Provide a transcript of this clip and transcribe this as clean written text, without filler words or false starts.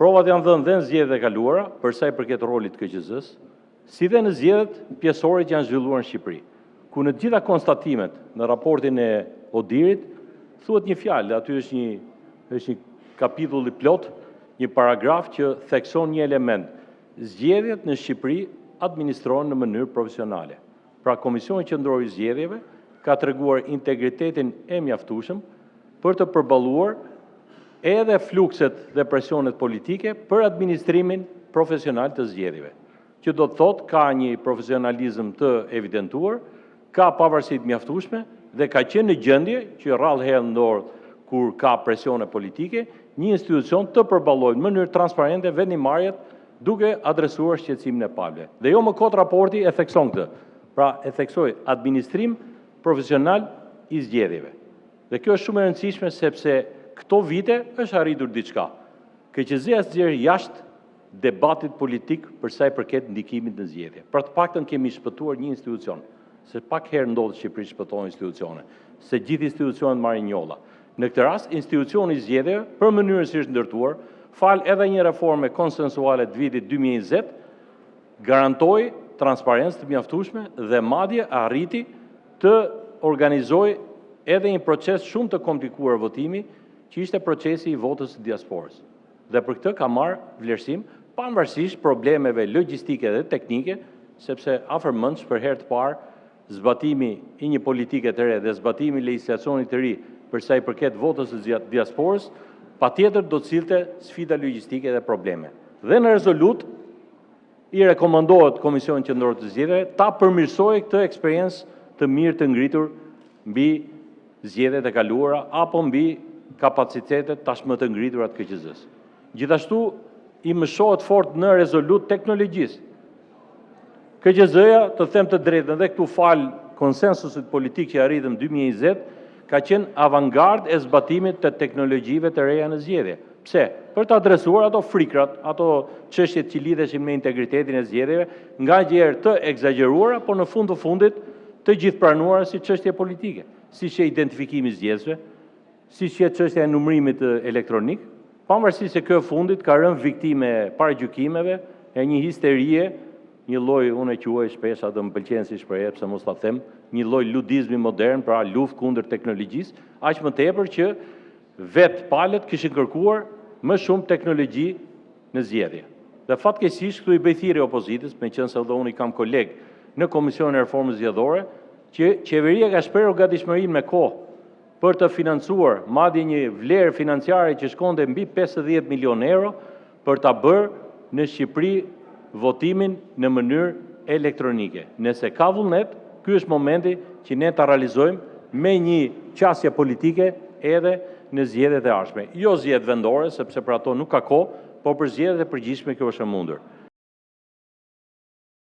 Provat janë dhënë dhe në zgjedhjet e kaluara, për sa i përket rolit KQZ-s, si dhe në zgjedhjet pjesëore që janë zhvilluar në Shqipëri, ku në gjitha konstatimet në raportin e Odirit thuhet një fjalë, aty është një kapitull i plot, një paragraf që thekson një element. Zgjedhjet në Shqipëri administrohen në mënyrë profesionale. Pra Komisioni Qendror i Zgjedhjeve ka treguar integritetin e mjaftueshëm për të përballuar edhe flukset dhe presionet politike për administrimin profesional të zgjedhjeve, që do të thotë ka një profesionalizëm të evidentuar, ka pavarësi të mjaftueshme dhe ka qenë në gjendje që rrallë herë ndodh kur ka presione politike, një institucion të përballojë në mënyrë transparente vendimarrjet duke adresuar shqetësimin e palëve. Dhe jo më kot raporti e thekson këtë. Pra e theksoi administrim profesional i zgjedhjeve. Dhe kjo është shumë e rëndësishme sepse këto vite është arritur diçka. KQZ-ja zgjer jashtë debatit politik për sa i përket ndikimit në zgjedhje. Për të paktën kemi shpëtuar një institucion, se pak herë ndodh në Shqipëri shpëtojnë institucione, se gjithë institucionet marrin njolla. Në këtë rast, institucioni i zgjedhjeve për mënyrën si është ndërtuar, fal edhe një reforme konsensuale të vitit 2020, garantoi transparencë të mjaftueshme dhe madje arriti të organizoj edhe një proces shumë të komplikuar votimi, që ishte procesi i votës të diasporës. Dhe për këtë ka marrë vlerësim, pavarësisht problemeve logjistike dhe teknike, sepse afërmendsh për herë të parë zbatimi i një politike të re dhe zbatimi i legjislacionit të ri për sa i përket votës të diasporës, patjetër do të sillte sfida logjistike dhe probleme. Dhe në rezolut i rekomandohet Komisionit Qendror të Zgjedhjeve ta përmirësojë këtë eksperiencë të mirë të ngritur mbi zgjedhjet e kaluara apo mbi kapacitetet tashmë të ngritura të KQZ-s. Gjithashtu i mëshohet fort në rezolut teknologjisë. KQZ-ja, të them të drejtën, dhe këtu fal konsensusit politik që arritëm 2020, ka qenë avangard e zbatimit të teknologjive të reja në zgjedhje. Pse? Për të adresuar ato frikrat, ato çështjet që lidheshin me integritetin e zgjedhjeve, nganjëherë të egzageruara, por në fund të fundit të gjithpranuara si çështje politike, siç është identifikimi i zgjedhësve, siç është çështja e numërimit elektronik, pavarësisht se kjo e fundit ka rënë viktime paragjykimeve e një histerie, një lloj, unë e quaj shpesh, atë më pëlqen si shprehje, pse mos ta them, një lloj ludizmi modern, pra luftë kundër teknologjisë, aq më tepër që vetë palët kishin kërkuar më shumë teknologji në zgjedhje. Dhe fatkeqësisht këtu i bëj thirrje opozitës, meqense edhe unë i kam koleg në Komisionin e Reformës Zgjedhore, që qeveria ka shprehur gatishmërinë me kohë për të financuar madje një vlerë financiare që shkonte mbi 50 milion euro për ta bërë në Shqipëri votimin në mënyrë elektronike. Nëse ka vullnet, ky është momenti që ne ta realizojmë me një qasje politike edhe në zgjedhjet e ardhshme. Jo zgjedhjet vendore, sepse për ato nuk ka kohë, por për zgjedhjet e përgjithshme kjo është e mundur.